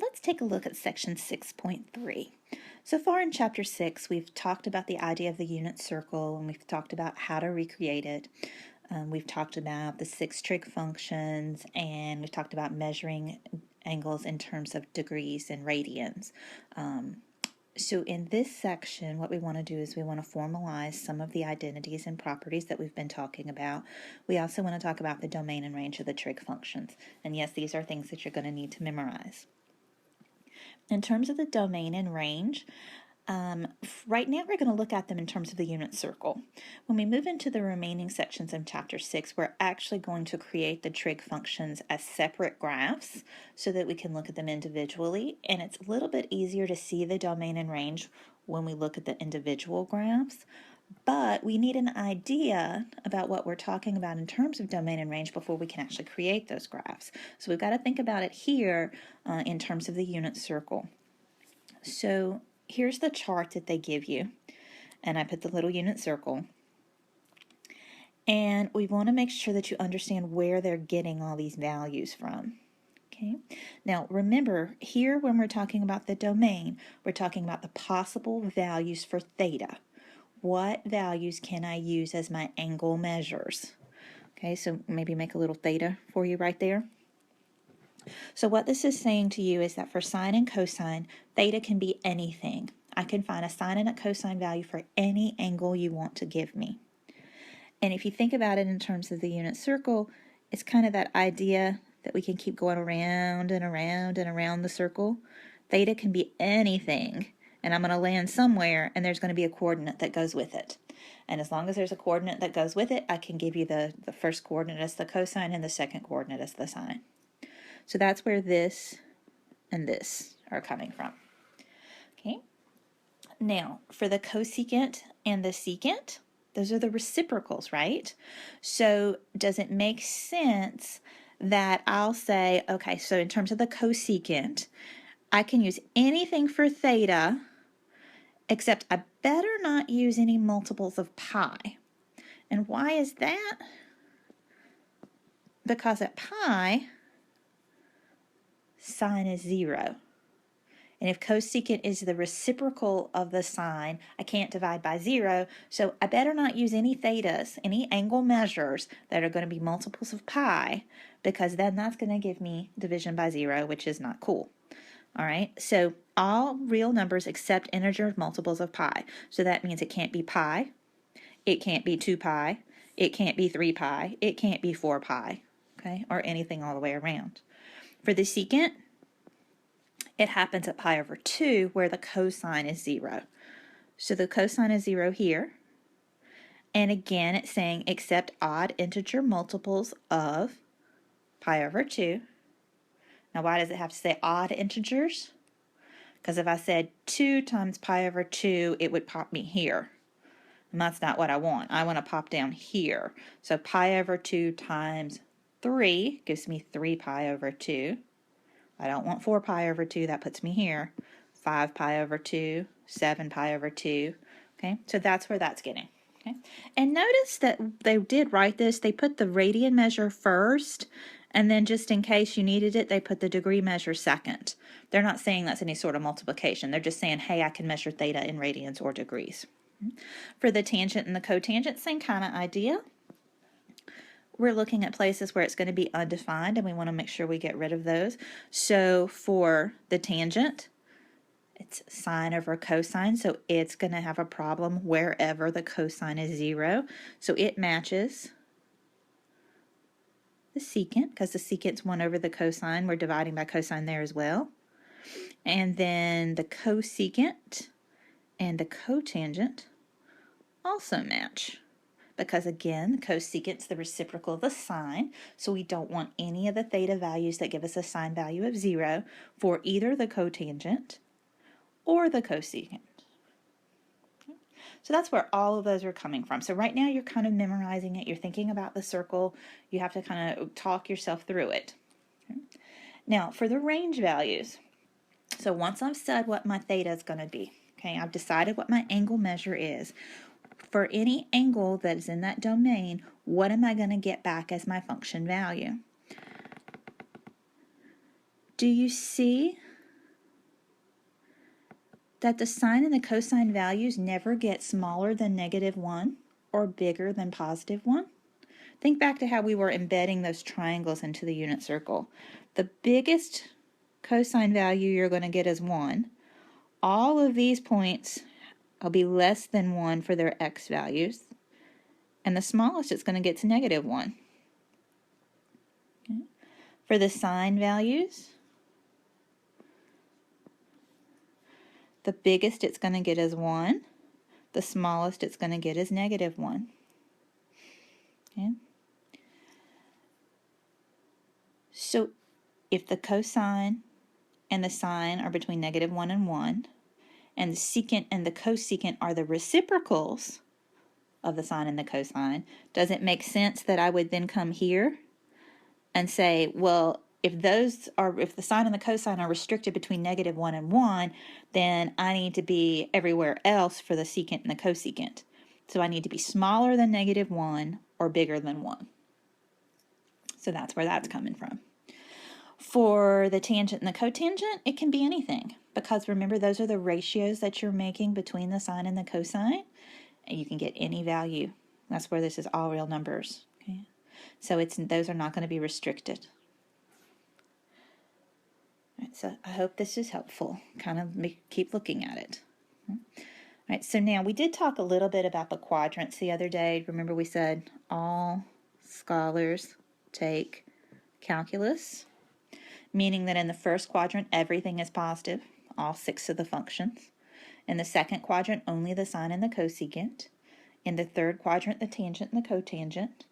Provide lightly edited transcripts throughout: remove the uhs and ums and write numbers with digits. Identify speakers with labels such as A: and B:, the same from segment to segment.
A: Let's take a look at section 6.3. So far in chapter 6, we've talked about the idea of the unit circle, and we've talked about how to recreate it. We've talked about the 6 trig functions, and we've talked about measuring angles in terms of degrees and radians. So in this section, what we want to do is we want to formalize some of the identities and properties that we've been talking about. We also want to talk about the domain and range of the trig functions. And yes, these are things that you're going to need to memorize. In terms of the domain and range, right now we're going to look at them in terms of the unit circle. When we move into the remaining sections in chapter 6, we're actually going to create the trig functions as separate graphs so that we can look at them individually, and it's a little bit easier to see the domain and range when we look at the individual graphs. But we need an idea about what we're talking about in terms of domain and range before we can actually create those graphs. So we've got to think about it here in terms of the unit circle. So here's the chart that they give you, and I put the little unit circle. And we want to make sure that you understand where they're getting all these values from. Okay. Now remember, here when we're talking about the domain, we're talking about the possible values for theta. What values can I use as my angle measures? Okay, so maybe make a little theta for you right there. So what this is saying to you is that for sine and cosine, theta can be anything. I can find a sine and a cosine value for any angle you want to give me. And if you think about it in terms of the unit circle, it's kind of that idea that we can keep going around and around and around the circle. Theta can be anything, and I'm going to land somewhere, and there's going to be a coordinate that goes with it. And as long as there's a coordinate that goes with it, I can give you the first coordinate as the cosine and the second coordinate as the sine. So that's where this and this are coming from. Okay. Now, for the cosecant and the secant, those are the reciprocals, right? So does it make sense that I'll say, okay, so in terms of the cosecant, I can use anything for theta, except I better not use any multiples of pi. And why is that? Because at pi, sine is 0. And if cosecant is the reciprocal of the sine, I can't divide by 0, so I better not use any thetas, any angle measures that are going to be multiples of pi, because then that's going to give me division by 0, which is not cool. All right, so all real numbers except integer multiples of pi. So that means it can't be pi, it can't be 2 pi, it can't be 3 pi, it can't be 4 pi, okay, or anything all the way around. For the secant, it happens at pi over 2 where the cosine is 0. So the cosine is 0 here. And again, it's saying except odd integer multiples of pi over 2. Now why does it have to say odd integers? Because if I said 2 times pi over 2, it would pop me here. And that's not what I want. I want to pop down here. So pi over 2 times 3 gives me 3 pi over 2. I don't want 4 pi over 2, that puts me here. 5 pi over 2, 7 pi over 2. Okay, so that's where that's getting. Okay, and notice that they did write this. They put the radian measure first, and then just in case you needed it, they put the degree measure second. They're not saying that's any sort of multiplication. They're just saying, hey, I can measure theta in radians or degrees. For the tangent and the cotangent, same kind of idea. We're looking at places where it's going to be undefined, and we want to make sure we get rid of those. So for the tangent, it's sine over cosine, so it's going to have a problem wherever the cosine is 0. So it matches the secant, because the secant's 1 over the cosine. We're dividing by cosine there as well. And then the cosecant and the cotangent also match. Because again, the cosecant's the reciprocal of the sine, so we don't want any of the theta values that give us a sine value of 0 for either the cotangent or the cosecant. So that's where all of those are coming from. So right now you're kind of memorizing it, you're thinking about the circle, you have to kind of talk yourself through it. Okay. Now for the range values, so once I've said what my theta is going to be, okay, I've decided what my angle measure is. For any angle that is in that domain, what am I going to get back as my function value? Do you see that the sine and the cosine values never get smaller than -1 or bigger than +1. Think back to how we were embedding those triangles into the unit circle. The biggest cosine value you're going to get is 1. All of these points will be less than 1 for their x values. And the smallest it's going to get is -1. Okay. For the sine values, the biggest it's going to get is 1. The smallest it's going to get is -1. Okay. So if the cosine and the sine are between -1 and 1, and the secant and the cosecant are the reciprocals of the sine and the cosine, does it make sense that I would then come here and say, well, if the sine and the cosine are restricted between -1 and 1, then I need to be everywhere else for the secant and the cosecant. So I need to be smaller than -1 or bigger than 1. So that's where that's coming from. For the tangent and the cotangent, it can be anything, because remember, those are the ratios that you're making between the sine and the cosine, and you can get any value. That's where this is all real numbers. Okay, so those are not going to be restricted. All right, so I hope this is helpful. Kind of keep looking at it. All right, so now we did talk a little bit about the quadrants the other day. Remember, we said all scholars take calculus, meaning that in the first quadrant, everything is positive, all 6 of the functions. In the second quadrant, only the sine and the cosecant. In the third quadrant, the tangent and the cotangent.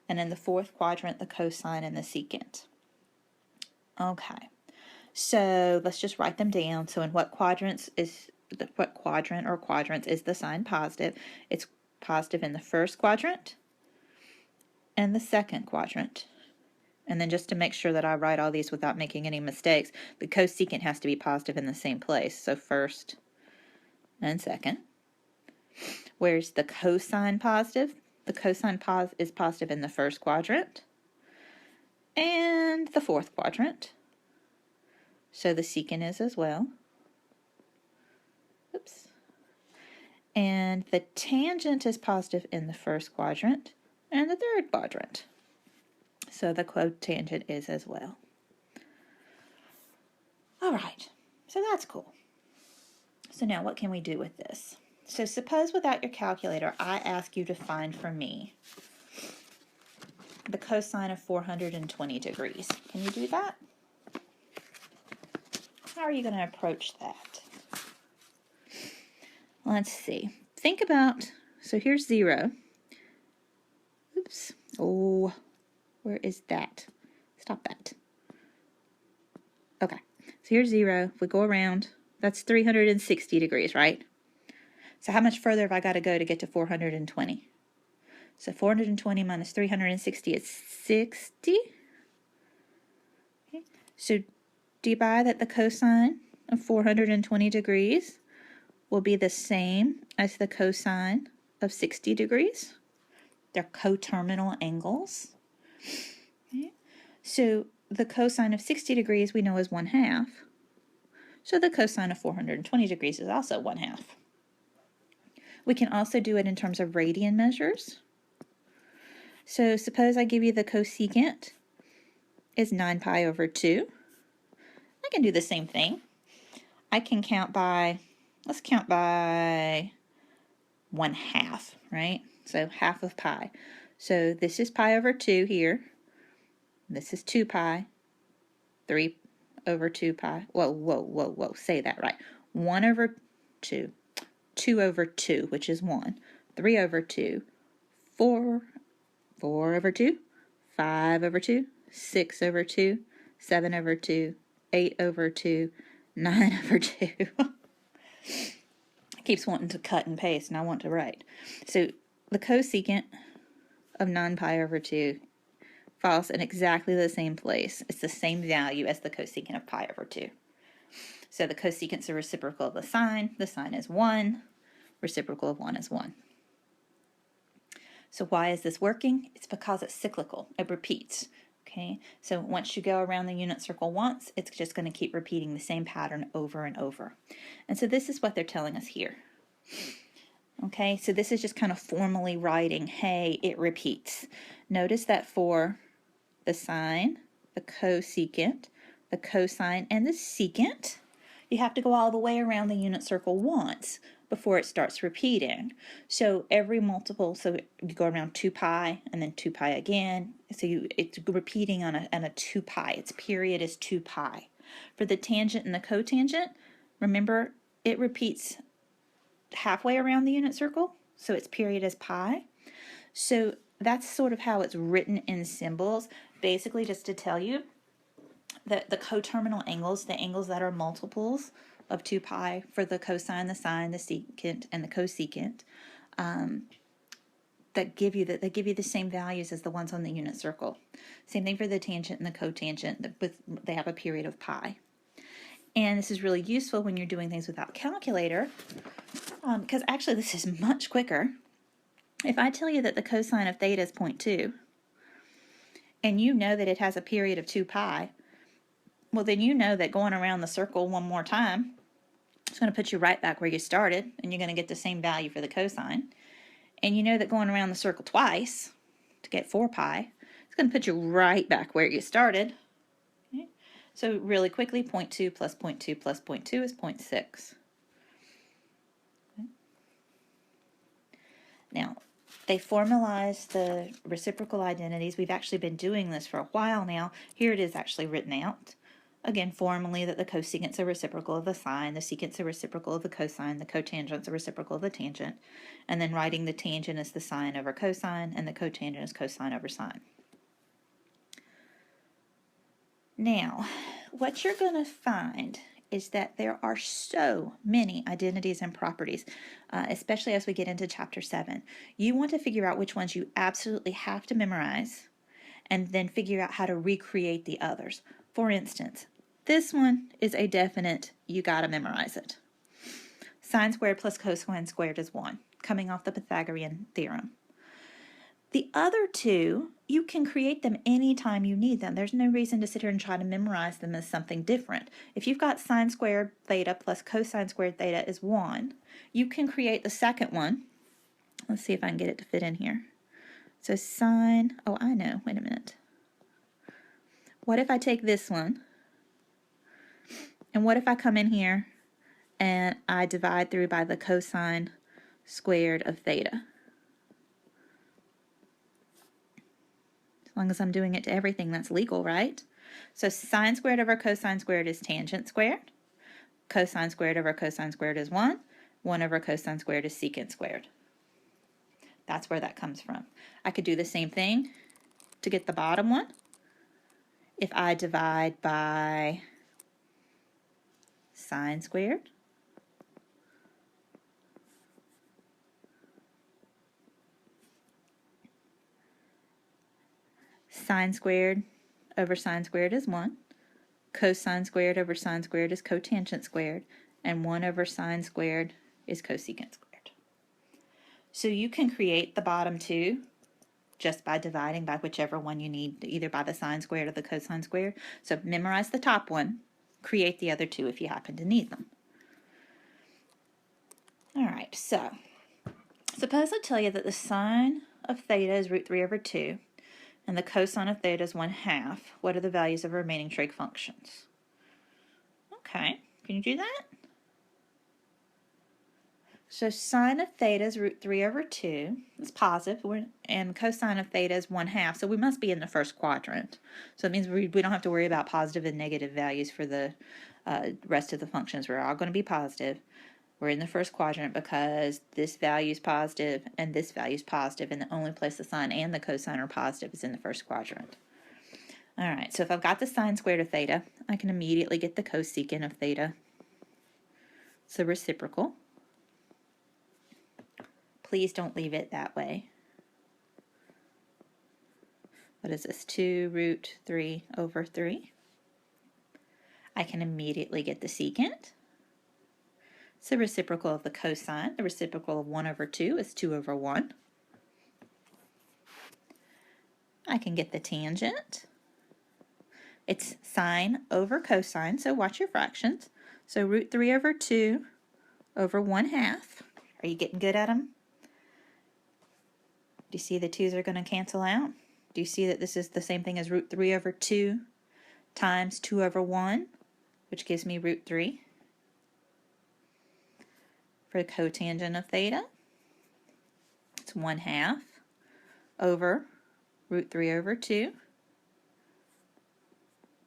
A: And in the fourth quadrant, the cosine and the secant. Okay, so let's just write them down. So in what quadrant or quadrants is the sine positive? It's positive in the first quadrant and the second quadrant. And then just to make sure that I write all these without making any mistakes, the cosecant has to be positive in the same place. So first and second. Where's the cosine positive? The cosine is positive in the first quadrant and the fourth quadrant. So the secant is as well. Oops. And the tangent is positive in the first quadrant and the third quadrant. So the cotangent is as well. All right, so that's cool. So now what can we do with this? So suppose without your calculator, I ask you to find for me the cosine of 420 degrees. Can you do that? How are you going to approach that? Let's see. Think about, so here's 0. Oops. Oh, where is that? Stop that. Okay, so here's 0. If we go around, that's 360 degrees, right? So how much further have I got to go to get to 420? So 420 minus 360 is 60. Okay. So do you buy that the cosine of 420 degrees will be the same as the cosine of 60 degrees? They're coterminal angles. Okay. So the cosine of 60 degrees we know is 1/2. So the cosine of 420 degrees is also 1/2. We can also do it in terms of radian measures. So suppose I give you the cosecant is 9 pi over 2. I can do the same thing. I can count by, let's count by 1/2, right? So half of pi. So this is pi over 2 here. This is 2 pi. 3 over 2 pi. Whoa. Say that right. 1 over 2. 2 over 2, which is 1. 3 over 2. 4 over 2. 5 over 2. 6 over 2. 7 over 2. 8 over 2. 9 over 2. Keeps wanting to cut and paste, and I want to write. So the cosecant of 9 pi over 2 falls in exactly the same place. It's the same value as the cosecant of pi over 2. So the cosecant's a reciprocal of the sine. The sine is 1. Reciprocal of 1 is 1. So why is this working? It's because it's cyclical. It repeats. Okay, so once you go around the unit circle once, it's just going to keep repeating the same pattern over and over. And so this is what they're telling us here. Okay, so this is just kind of formally writing, hey, it repeats. Notice that for the sine, the cosecant, the cosine, and the secant, you have to go all the way around the unit circle once before it starts repeating. So every multiple, so you go around 2 pi and then 2 pi again. So it's repeating on a 2 pi. Its period is 2 pi. For the tangent and the cotangent, remember it repeats halfway around the unit circle, so its period is pi. So that's sort of how it's written in symbols, basically just to tell you that the coterminal angles, the angles that are multiples of 2 pi for the cosine, the sine, the secant, and the cosecant, that give you the same values as the ones on the unit circle. Same thing for the tangent and the cotangent, they have a period of pi. And this is really useful when you're doing things without calculator, because actually this is much quicker. If I tell you that the cosine of theta is 0.2, and you know that it has a period of 2 pi, well, then you know that going around the circle one more time, it's going to put you right back where you started, and you're going to get the same value for the cosine. And you know that going around the circle twice to get 4 pi, it's going to put you right back where you started. Okay? So really quickly, 0.2 plus 0.2 plus 0.2 is 0.6. Okay? Now, they formalize the reciprocal identities. We've actually been doing this for a while now. Here it is actually written out. Again, formally, that the cosecant's a reciprocal of the sine, the secant's a reciprocal of the cosine, the cotangent's a reciprocal of the tangent, and then writing the tangent as the sine over cosine, and the cotangent as cosine over sine. Now, what you're going to find is that there are so many identities and properties, especially as we get into Chapter 7. You want to figure out which ones you absolutely have to memorize, and then figure out how to recreate the others. For instance, this one is a definite, you got to memorize it. Sine squared plus cosine squared is 1, coming off the Pythagorean theorem. The other two, you can create them anytime you need them. There's no reason to sit here and try to memorize them as something different. If you've got sine squared theta plus cosine squared theta is 1, you can create the second one. Let's see if I can get it to fit in here. So sine, oh, I know, wait a minute. What if I take this one? And what if I come in here and I divide through by the cosine squared of theta? As long as I'm doing it to everything, that's legal, right? So sine squared over cosine squared is tangent squared. Cosine squared over cosine squared is 1. 1 over cosine squared is secant squared. That's where that comes from. I could do the same thing to get the bottom one. If I divide by sine squared sine squared over sine squared is 1. Cosine squared over sine squared is cotangent squared. And 1 over sine squared is cosecant squared. So you can create the bottom two just by dividing by whichever one you need, either by the sine squared or the cosine squared. So memorize the top one, create the other two if you happen to need them. All right, so suppose I tell you that the sine of theta is root 3 over 2, and the cosine of theta is 1/2. What are the values of remaining trig functions? Okay, can you do that? So sine of theta is root 3 over 2. It's positive, and cosine of theta is 1/2, so we must be in the first quadrant. So it means we don't have to worry about positive and negative values for the rest of the functions. We're all going to be positive. We're in the first quadrant because this value is positive and this value is positive, and the only place the sine and the cosine are positive is in the first quadrant. All right, so if I've got the sine squared of theta, I can immediately get the cosecant of theta. It's a reciprocal. Please don't leave it that way. What is this? 2 root 3 over 3. I can immediately get the secant. It's the reciprocal of the cosine. The reciprocal of 1 over 2 is 2 over 1. I can get the tangent. It's sine over cosine, so watch your fractions. So root 3 over 2 over 1/2. Are you getting good at them? Do you see the 2's are going to cancel out? Do you see that this is the same thing as root 3 over 2 times 2 over 1, which gives me root 3? For the cotangent of theta, it's 1/2 over root 3 over 2,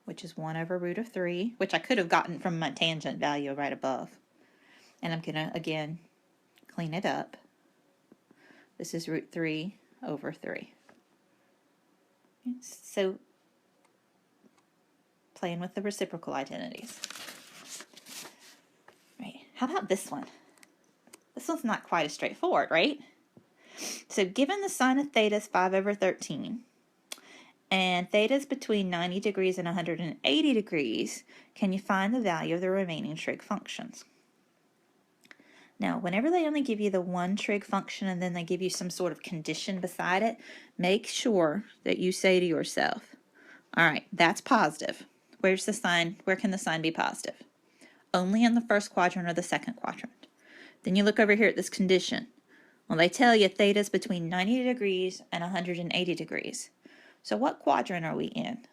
A: which is 1 over root of 3, which I could have gotten from my tangent value right above. And I'm going to, again, clean it up. This is root 3 over 3. So, playing with the reciprocal identities. Right. How about this one? This one's not quite as straightforward, right? So, given the sine of theta is 5 over 13, and theta is between 90 degrees and 180 degrees, can you find the value of the remaining trig functions? Now, whenever they only give you the one trig function and then they give you some sort of condition beside it, make sure that you say to yourself, all right, that's positive. Where's the sign? Where can the sign be positive? Only in the first quadrant or the second quadrant. Then you look over here at this condition. Well, they tell you theta is between 90 degrees and 180 degrees. So what quadrant are we in?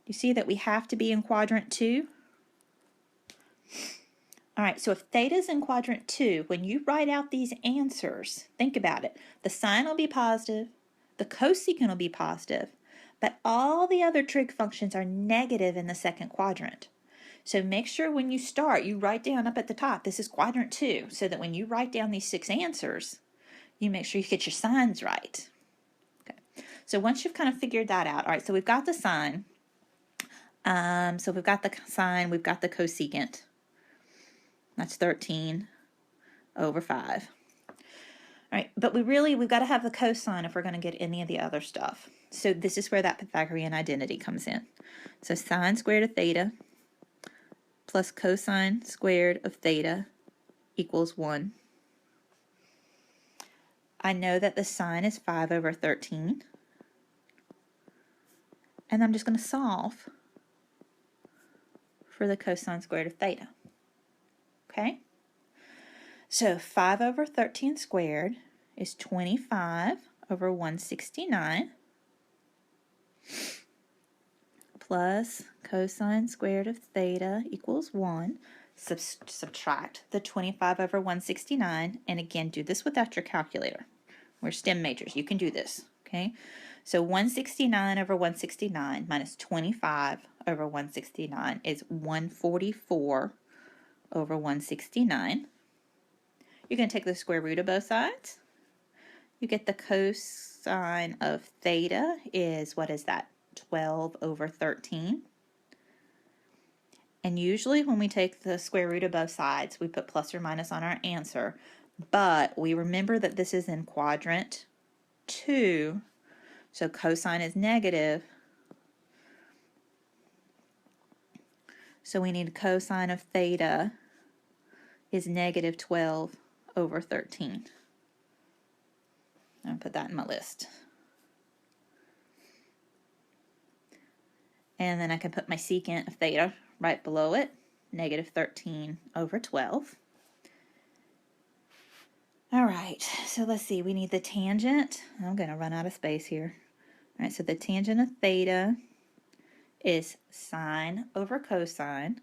A: You see that we have to be in quadrant 2? All right, so if theta is in quadrant 2, when you write out these answers, think about it. The sine will be positive, the cosecant will be positive, but all the other trig functions are negative in the second quadrant. So make sure when you start, you write down up at the top, this is quadrant 2, so that when you write down these 6 answers, you make sure you get your signs right. Okay. So once you've kind of figured that out, all right, so we've got the sine. So we've got the sine, we've got the cosecant. That's 13 over 5. All right, but we've got to have the cosine if we're going to get any of the other stuff. So this is where that Pythagorean identity comes in. So sine squared of theta plus cosine squared of theta equals 1. I know that the sine is 5 over 13. And I'm just going to solve for the cosine squared of theta. Okay? So 5 over 13 squared is 25 over 169 plus cosine squared of theta equals 1. Subtract the 25 over 169, and again, do this without your calculator. We're STEM majors. You can do this, okay? So 169 over 169 minus 25 over 169 is 144 over 169. You're going to take the square root of both sides. You get the cosine of theta is, what is that? 12 over 13. And usually when we take the square root of both sides, we put plus or minus on our answer. But we remember that this is in quadrant 2, so cosine is negative. So we need cosine of theta is negative 12 over 13. I'll put that in my list. And then I can put my secant of theta right below it, negative 13 over 12. All right, so let's see, we need the tangent. I'm going to run out of space here. All right, so the tangent of theta is sine over cosine.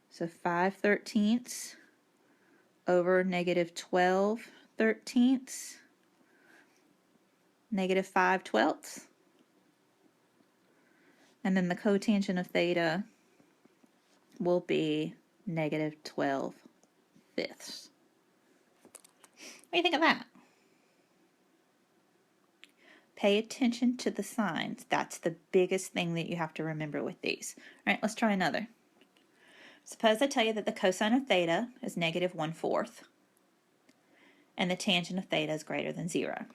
A: So 5/13 over negative 12/13, negative 5/12. And then the cotangent of theta will be negative 12/5. What do you think of that? Pay attention to the signs. That's the biggest thing that you have to remember with these. All right, let's try another. Suppose I tell you that the cosine of theta is negative 1/4 and the tangent of theta is greater than 0.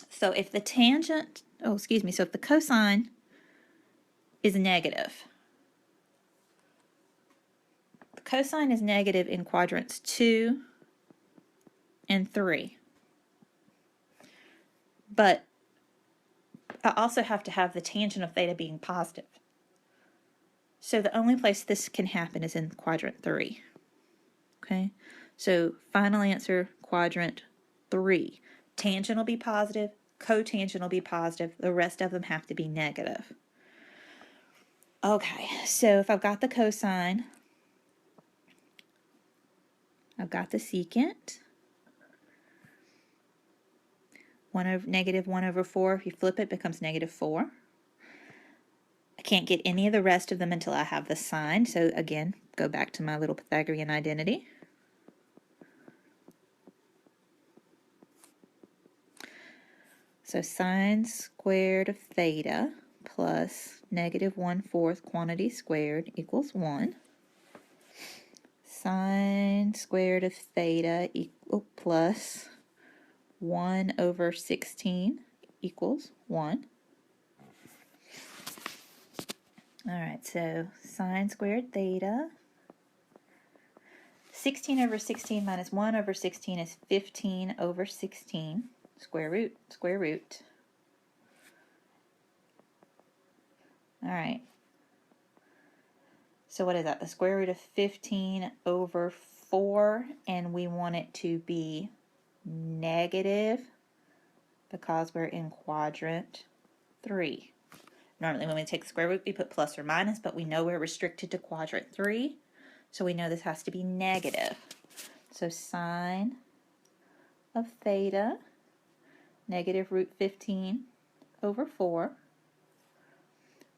A: So if the tangent, so if the cosine is negative, the cosine is negative in quadrants 2 and 3. But I also have to have the tangent of theta being positive. So the only place this can happen is in quadrant 3. Okay, so final answer, quadrant 3. Tangent will be positive, cotangent will be positive, the rest of them have to be negative. Okay, so if I've got the cosine, I've got the secant, negative 1 over 4, if you flip it, becomes negative 4. I can't get any of the rest of them until I have the sine, so again, go back to my little Pythagorean identity. So sine squared of theta plus negative 1/4 quantity squared equals 1. Sine squared of theta plus 1 over 16 equals 1. All right, so sine squared theta. 16 over 16 minus 1 over 16 is 15 over 16. Square root, square root. All right. So what is that? The square root of 15 over 4, and we want it to be negative because we're in quadrant 3. Normally when we take the square root, we put plus or minus, but we know we're restricted to quadrant 3, so we know this has to be negative. So sine of theta, negative root 15 over 4,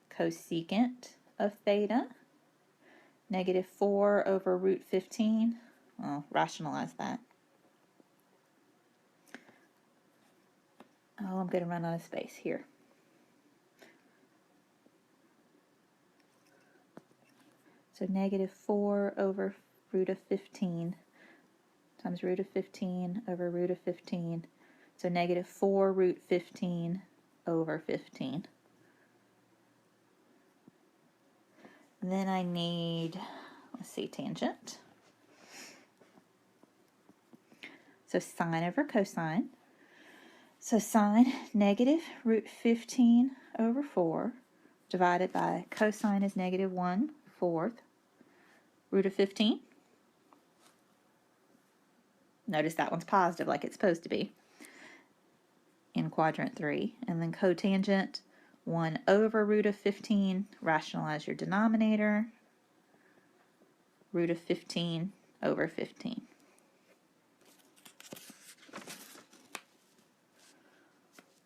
A: cosecant of theta, negative 4 over root 15. I'll rationalize that. Oh, I'm going to run out of space here. So negative 4 over root of 15 times root of 15 over root of 15. So negative 4 root 15 over 15. And then I need, let's see, tangent. So sine over cosine. So sine, negative root 15 over 4 divided by cosine is negative 1/4 root of 15. Notice that one's positive like it's supposed to be in quadrant 3. And then cotangent, 1 over root of 15, rationalize your denominator, root of 15 over 15.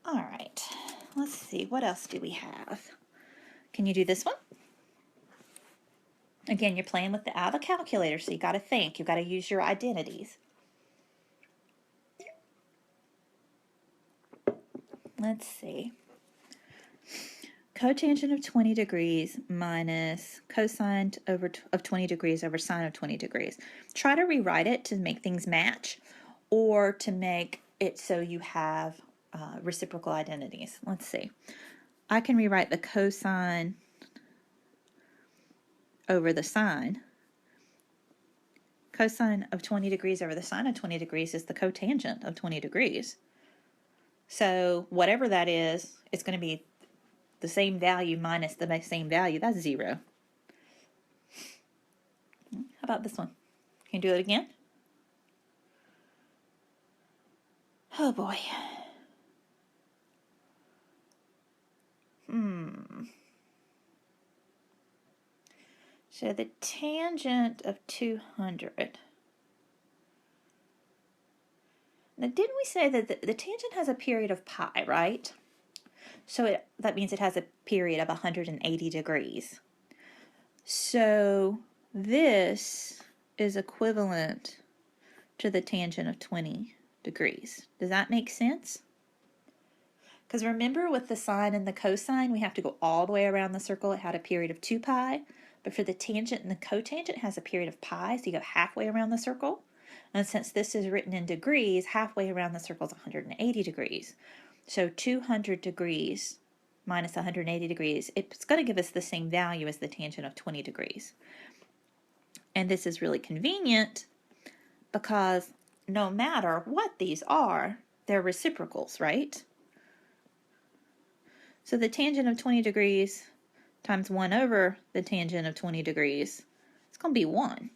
A: All right, let's see, what else do we have? Can you do this one? Again, you're playing with out of the calculator, so you got to think. You got to use your identities. Let's see. Cotangent of 20 degrees minus cosine of 20 degrees over sine of 20 degrees. Try to rewrite it to make things match or to make it so you have reciprocal identities. Let's see. I can rewrite the cosine over the sine. Cosine of 20 degrees over the sine of 20 degrees is the cotangent of 20 degrees. So whatever that is, it's going to be the same value minus the same value. That's 0. How about this one? Can you do it again? Oh boy. So the tangent of 200. Now, didn't we say that the tangent has a period of pi, right? So that means it has a period of 180 degrees. So this is equivalent to the tangent of 20 degrees. Does that make sense? Because remember with the sine and the cosine, we have to go all the way around the circle. It had a period of 2 pi. But for the tangent and the cotangent, it has a period of pi, so you go halfway around the circle. And since this is written in degrees, halfway around the circle is 180 degrees. So 200 degrees minus 180 degrees, it's going to give us the same value as the tangent of 20 degrees. And this is really convenient because no matter what these are, they're reciprocals, right? So the tangent of 20 degrees times 1 over the tangent of 20 degrees, it's going to be 1.